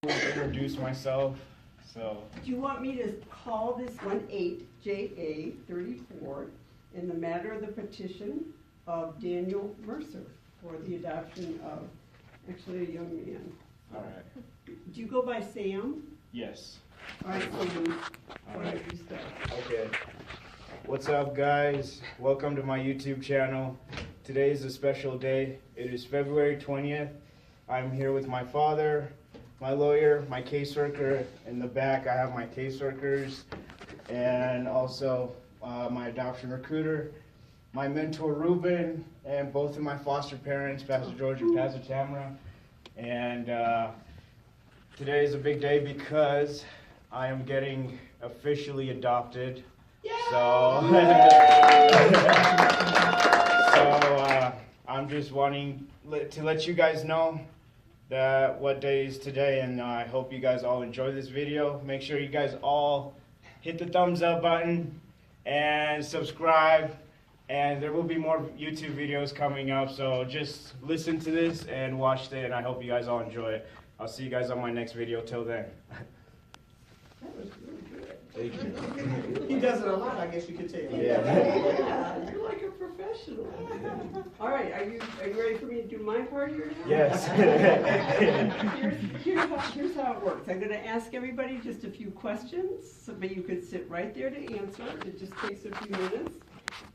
Introduce myself. So, Do you want me to call this 18JA34 in the matter of the petition of Daniel Mercer for the adoption of actually a young man? all right. Do you go by Sam? Yes. All right, Sam. All Why right. don't you start? Okay. What's up, guys? Welcome to my YouTube channel. Today is a special day. It is February 20th. I'm here with my father, my lawyer, my caseworker. In the back, I have my caseworkers, and also my adoption recruiter, my mentor, Ruben, and both of my foster parents, Pastor George and Pastor Tamara. And today is a big day because I am getting officially adopted. So, I'm just wanting to let you guys know that what day is today, and I hope you guys all enjoy this video. Make sure you guys all hit the thumbs up button and subscribe, and there will be more YouTube videos coming up, so just listen to this and watch it, and I hope you guys all enjoy it. I'll see you guys on my next video. Till then. That was really good. Thank you. He does it a lot, I guess you could tell. Yeah, you're like a professional. All right, are you ready for me to do my part here now? Yes. Here's how it works. I'm going to ask everybody just a few questions, but you could sit right there to answer. It just takes a few minutes.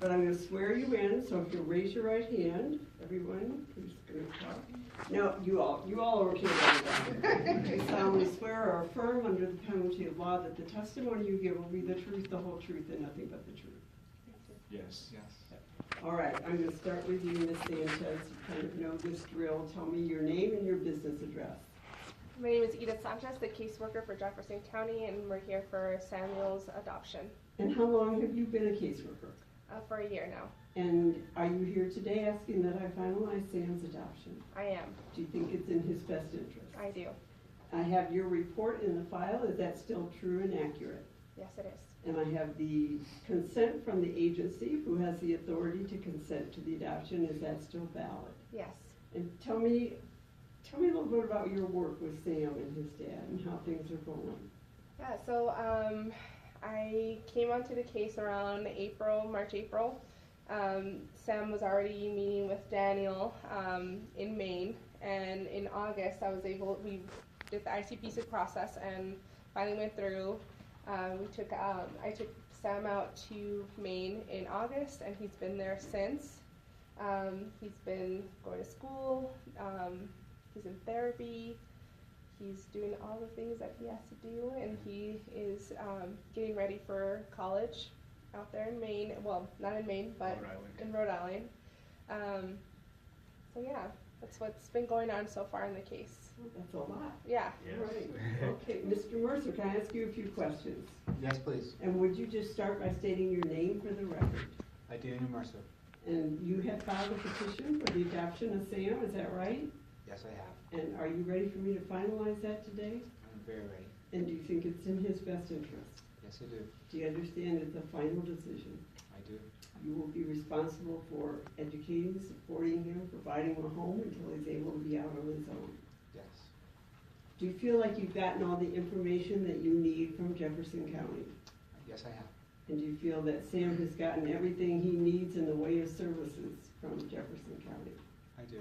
But I'm going to swear you in, so if you raise your right hand, everyone who's going to talk. Now, you all are okay with that. I solemnly swear or affirm under the penalty of law that the testimony you give will be the truth, the whole truth, and nothing but the truth. Yes. All right, I'm going to start with you, Ms. Sanchez. You kind of know this drill. Tell me your name and your business address. My name is Edith Sanchez, the caseworker for Jefferson County, and we're here for Samuel's adoption. And how long have you been a caseworker? For a year now. And are you here today asking that I finalize Sam's adoption? I am. Do you think it's in his best interest? I do. I have your report in the file. Is that still true and accurate? Yes, it is. And I have the consent from the agency who has the authority to consent to the adoption. Is that still valid? Yes. And tell me a little bit about your work with Sam and his dad and how things are going. Yeah, so I came onto the case around March, April. Sam was already meeting with Daniel in Maine, and in August we did the ICPC process and finally went through. I took Sam out to Maine in August, and he's been there since. He's been going to school, he's in therapy, he's doing all the things that he has to do, and he is getting ready for college out there in Maine. Well, not in Maine, but in Rhode Island. So yeah, that's what's been going on so far in the case. Oh, that's a lot. Yeah. Yes. Right. Okay, Mr. Mercer, can I ask you a few questions? Yes, please. And would you just start by stating your name for the record? I Daniel Mercer. And you have filed a petition for the adoption of Sam, is that right? Yes, I have. And are you ready for me to finalize that today? I'm very ready. And do you think it's in his best interest? Yes, I do. Do you understand it's a final decision? I do. You will be responsible for educating, supporting him, providing a home until he's able to be out on his own. Yes. Do you feel like you've gotten all the information that you need from Jefferson County? Yes, I have. And do you feel that Sam has gotten everything he needs in the way of services from Jefferson County? I do.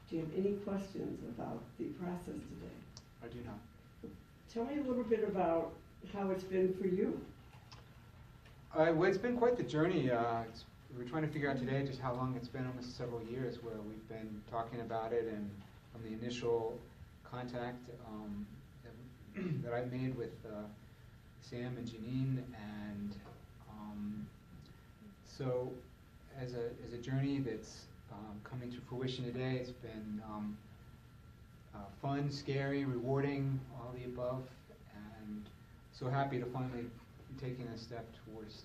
Do you have any questions about the process today? I do not. Tell me a little bit about how it's been for you. Well, it's been quite the journey. We're trying to figure out today just how long it's been, almost several years, where we've been talking about it, and from the initial contact that I made with Sam and Janine, and so as a journey that's coming to fruition today, it's been fun, scary, rewarding, all the above, and so happy to finally be taking a step towards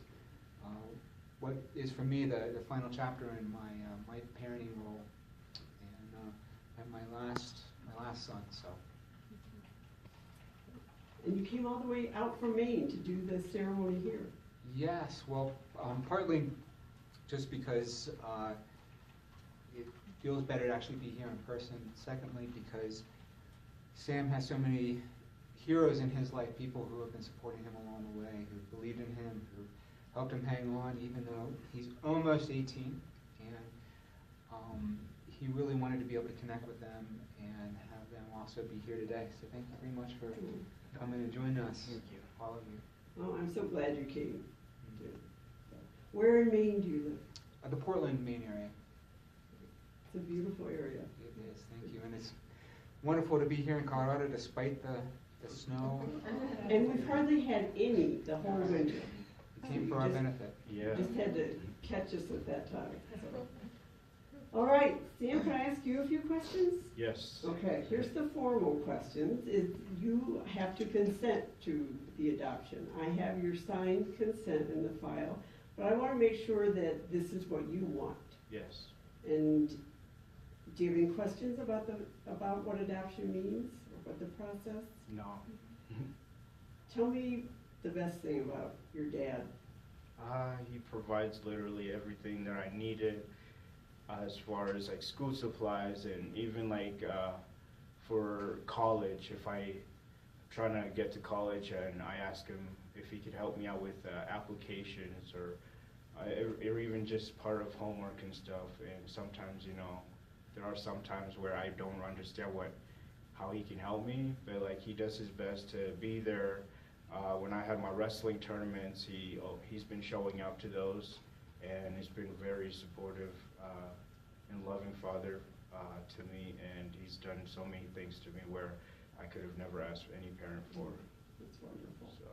what is for me the final chapter in my parenting role, and my last son. So. And you came all the way out from Maine to do the ceremony here. Yes, well, partly just because it feels better to actually be here in person. Secondly, because Sam has so many heroes in his life, people who have been supporting him along the way, who believed in him, who helped him hang on even though he's almost 18. And he really wanted to be able to connect with them and have them also be here today. So thank you very much for coming and joining us. Thank you. All of you. Oh, I'm so glad you came. Where in Maine do you live? The Portland, Maine area. It's a beautiful area. It is, thank you. And it's wonderful to be here in Colorado despite the snow. And we've hardly had any the whole winter. It came for our benefit. Yeah. Just had to catch us at that time. So. All right, Sam, can I ask you a few questions? Yes. Okay, here's the formal questions. Is you have to consent to the adoption. I have your signed consent in the file, but I want to make sure that this is what you want. Yes. And do you have any questions about what adoption means or what the process? No. Tell me the best thing about your dad. He provides literally everything that I needed, as far as like school supplies and even like for college. If I trying to get to college and I ask him if he could help me out with applications or even just part of homework and stuff. And sometimes, you know, there are some times where I don't understand how he can help me, but like he does his best to be there. When I had my wrestling tournaments, he's been showing up to those, and he's been very supportive and loving father to me, and he's done so many things to me where I could have never asked any parent for. That's wonderful. So.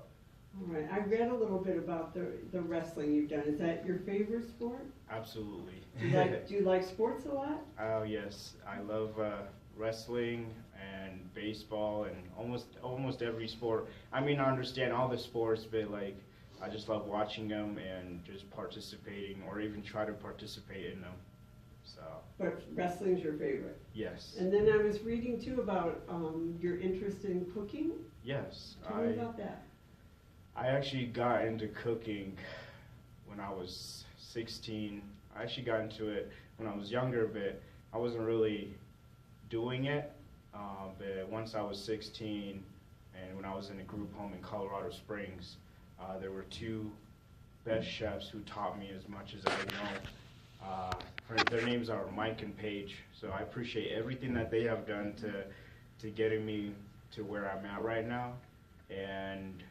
All right, I read a little bit about the wrestling you've done. Is that your favorite sport? Absolutely. Do you like sports a lot? Oh yes, I love wrestling and baseball and almost every sport. I mean, I understand all the sports, but like I just love watching them and just participating or even try to participate in them. So. But wrestling's your favorite. Yes. And then I was reading too about your interest in cooking. Yes. Tell me about that. I actually got into cooking when I was 16. I actually got into it when I was younger, but I wasn't really doing it. But once I was 16, and when I was in a group home in Colorado Springs, there were two best chefs who taught me as much as I know. Their names are Mike and Paige, so I appreciate everything that they have done to getting me to where I'm at right now, and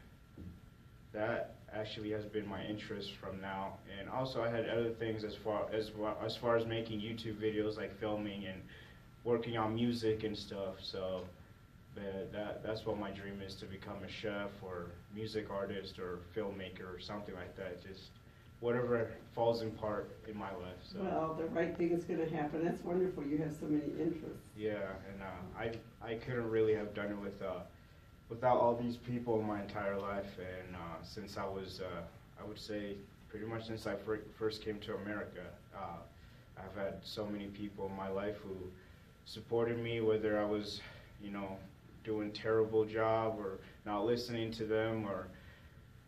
that actually has been my interest from now. And also I had other things as far as making YouTube videos, like filming and working on music and stuff. So that's what my dream is, to become a chef or music artist or filmmaker or something like that. Just whatever falls in part in my life. So. Well, the right thing is going to happen. That's wonderful. You have so many interests. Yeah, and I couldn't really have done it without all these people in my entire life. And since I was, I would say, pretty much since I first came to America, I've had so many people in my life who supported me, whether I was, you know, doing a terrible job or not listening to them or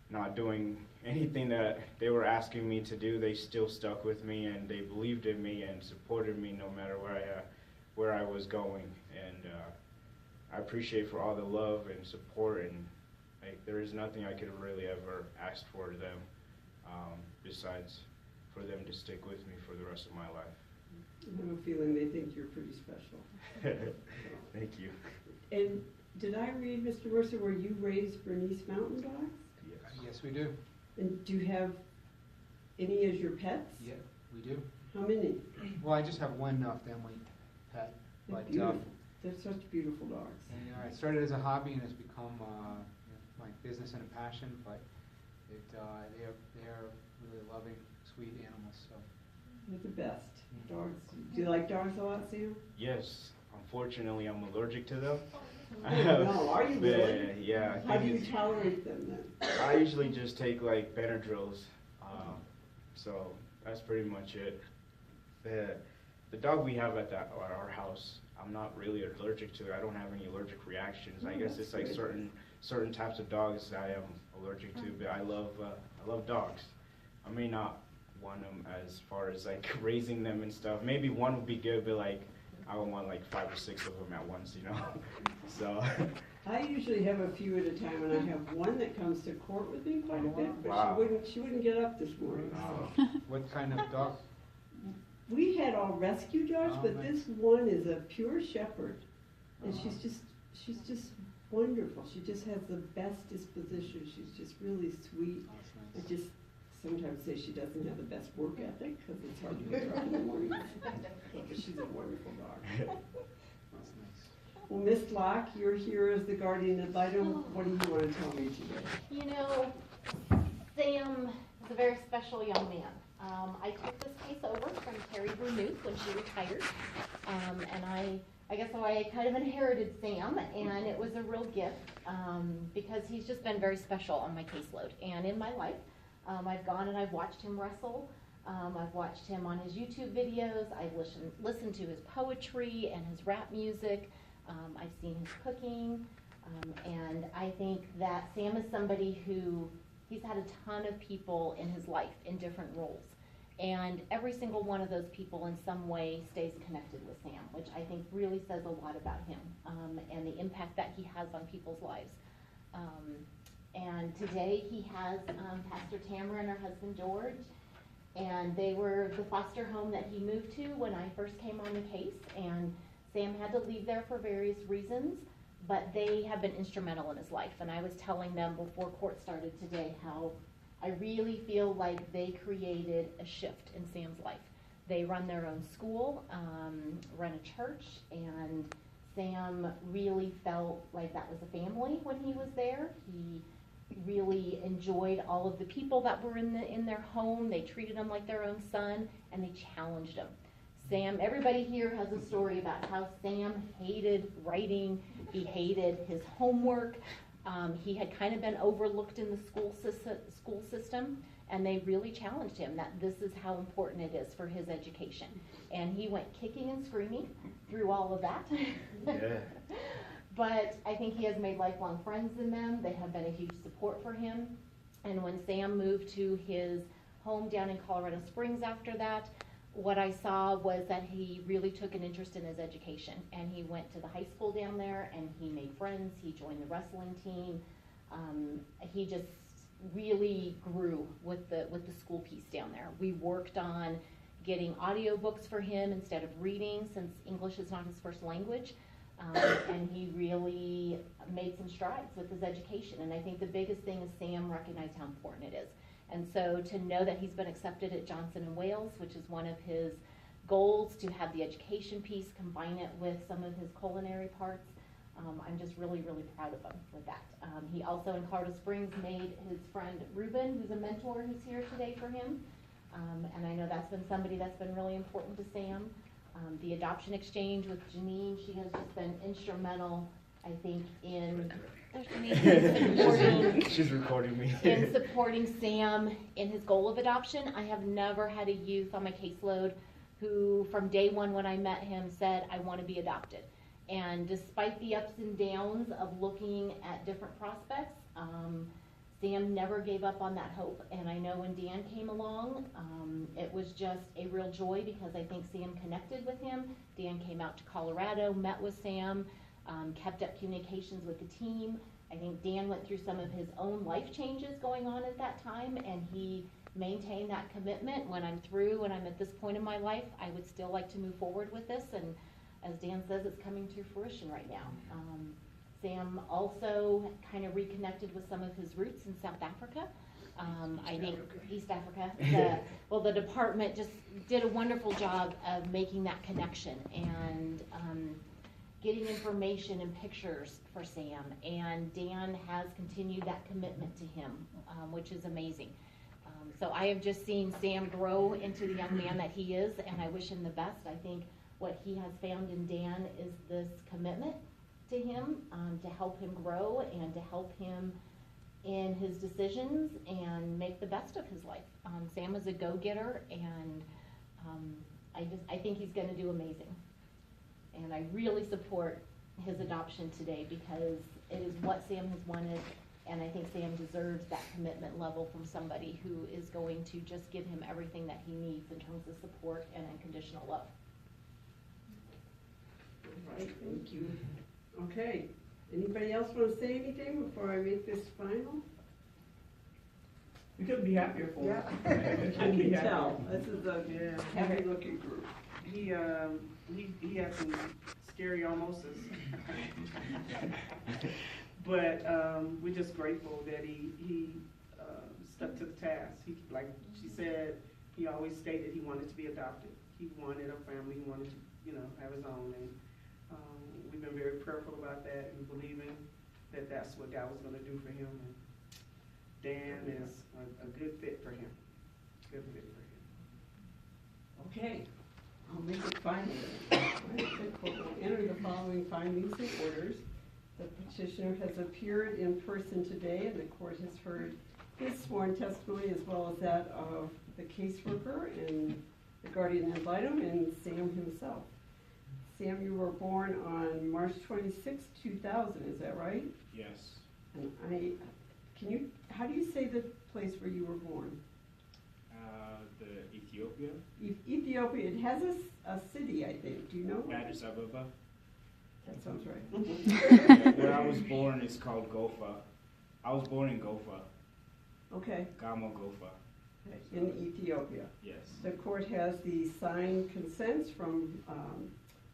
not doing anything that they were asking me to do. They still stuck with me, and they believed in me and supported me no matter where I was going. And I appreciate for all the love and support, and like there is nothing I could have really ever asked for them besides for them to stick with me for the rest of my life. I have a feeling they think you're pretty special. Thank you. And did I read, Mr. Mercer, where you raised Bernese Mountain Dogs? Yes, we do. And do you have any as your pets? Yeah, we do. How many? Well, I just have one family pet. They're But beautiful. They're such beautiful dogs. it started as a hobby and has become my business and a passion. But they are really loving, sweet animals. So. They're the best. Dogs. Do you like dogs a lot, Sam? Yes. Unfortunately, I'm allergic to them. No, are you really? Yeah. How do you tolerate them then? I usually just take like Benadryls, so that's pretty much it. The dog we have at our house, I'm not really allergic to. I don't have any allergic reactions. I guess it's like certain types of dogs I am allergic to, but I love dogs. I may not want them as far as like raising them and stuff. Maybe one would be good, but like I don't want like 5 or 6 of them at once, you know. So. I usually have a few at a time, and I have one that comes to court with me quite a bit, but Wow. she wouldn't get up this morning. Wow. So. What kind of dog? We had all rescue dogs, Oh, but nice. this one is a pure shepherd, and Oh. she's just wonderful. She just has the best disposition. She's just really sweet. Oh, I that's nice. just sometimes say she doesn't have the best work ethic because it's hard to get her up in the morning. But she's a wonderful dog. That's nice. Well, Miss Locke, you're here as the guardian ad litem. What do you want to tell me today? You know, Sam is a very special young man. I took this case over from Terry Vermouth when she retired, and I guess I kind of inherited Sam, and it was a real gift because he's just been very special on my caseload and in my life. I've gone and I've watched him wrestle. I've watched him on his YouTube videos. I've listened to his poetry and his rap music. I've seen his cooking, and I think that Sam is somebody who he's had a ton of people in his life in different roles. And every single one of those people in some way stays connected with Sam, which I think really says a lot about him and the impact that he has on people's lives. And today he has Pastor Tamara and her husband George, and they were the foster home that he moved to when I first came on the case. And Sam had to leave there for various reasons, but they have been instrumental in his life. And I was telling them before court started today how I really feel like they created a shift in Sam's life. They run their own school, run a church, and Sam really felt like that was a family when he was there. He really enjoyed all of the people that were in their home. They treated him like their own son, and they challenged him. Sam, everybody here has a story about how Sam hated writing. He hated his homework. He had kind of been overlooked in the school system, and they really challenged him that this is how important it is for his education. And he went kicking and screaming through all of that. Yeah. But I think he has made lifelong friends in them. They have been a huge support for him. And when Sam moved to his home down in Colorado Springs after that, what I saw was that he really took an interest in his education, and he went to the high school down there and he made friends. He joined the wrestling team. He just really grew with the school piece down there. We worked on getting audiobooks for him instead of reading, since English is not his first language. And he really made some strides with his education. And I think the biggest thing is Sam recognized how important it is. And so to know that he's been accepted at Johnson & Wales, which is one of his goals, to have the education piece, combine it with some of his culinary parts, I'm just really, really proud of him with that. He also in Colorado Springs made his friend Ruben, who's a mentor, who's here today for him. And I know that's been somebody that's been really important to Sam. The adoption exchange with Janine, she has just been instrumental, I think, in She's recording me. in supporting Sam in his goal of adoption. I have never had a youth on my caseload who, from day one when I met him, said, I want to be adopted. And despite the ups and downs of looking at different prospects, Sam never gave up on that hope. And I know when Dan came along, it was just a real joy because I think Sam connected with him. Dan came out to Colorado, met with Sam, kept up communications with the team. I think Dan went through some of his own life changes going on at that time, and he maintained that commitment. When I'm through and I'm at this point in my life, I would still like to move forward with this, and as Dan says, it's coming to fruition right now. Sam also kind of reconnected with some of his roots in South Africa. I think East Africa. The department just did a wonderful job of making that connection and getting information and pictures for Sam. And Dan has continued that commitment to him, which is amazing. So I have just seen Sam grow into the young man that he is, and I wish him the best. I think what he has found in Dan is this commitment to him, to help him grow and to help him in his decisions and make the best of his life. Sam is a go-getter, and I think he's going to do amazing. And I really support his adoption today because it is what Sam has wanted, and I think Sam deserves that commitment level from somebody who is going to just give him everything that he needs in terms of support and unconditional love. All right, thank you. Okay, anybody else want to say anything before I make this final? We couldn't be happier for him. I Couldn't be can happier. tell, this is a Yeah. heavy looking group. He had some scary almostes. But we're just grateful that he stuck to the task. He, like she said, he always stated he wanted to be adopted. He wanted a family, he wanted to, have his own. And we've been very prayerful about that and believing that that's what God was going to do for him. And Dan is a good fit for him. Good fit for him. Okay, I'll make it final. The court will enter the following findings and orders. The petitioner has appeared in person today, and the court has heard his sworn testimony as well as that of the caseworker and the guardian ad litem and Sam himself. Sam, you were born on March 26, 2000, is that right? Yes. And how do you say the place where you were born? The Ethiopia. Ethiopia, it has a city, I think. Do you know? Addis Ababa. That sounds right. Where I was born is called Gofa. I was born in Gofa. Okay, Gamo Gofa. in Ethiopia. Yes. The court has the signed consents from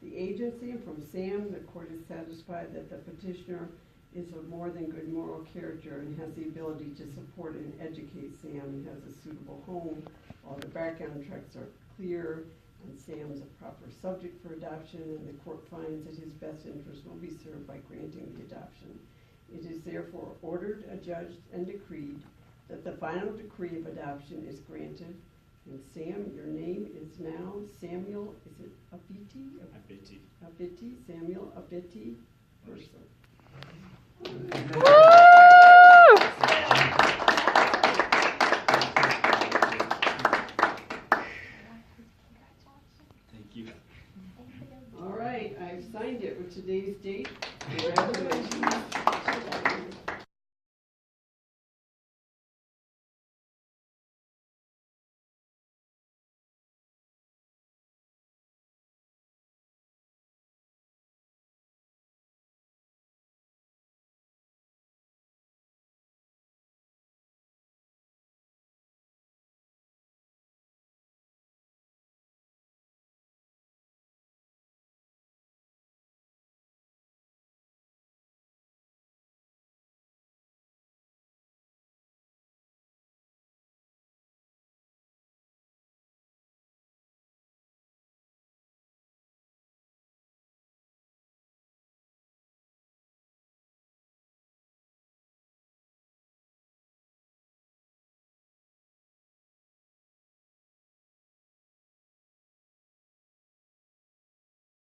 the agency and from Sam. The court is satisfied that the petitioner is of more than good moral character and has the ability to support and educate Sam and has a suitable home. All the background checks are clear and Sam's a proper subject for adoption, and the court finds that his best interest will be served by granting the adoption. It is therefore ordered, adjudged, and decreed that the final decree of adoption is granted. And Sam, your name is now Samuel, is it Abiti? Abiti. Abiti, Samuel Abiti Mercer. Thank you. All right, I've signed it with today's date. Congratulations.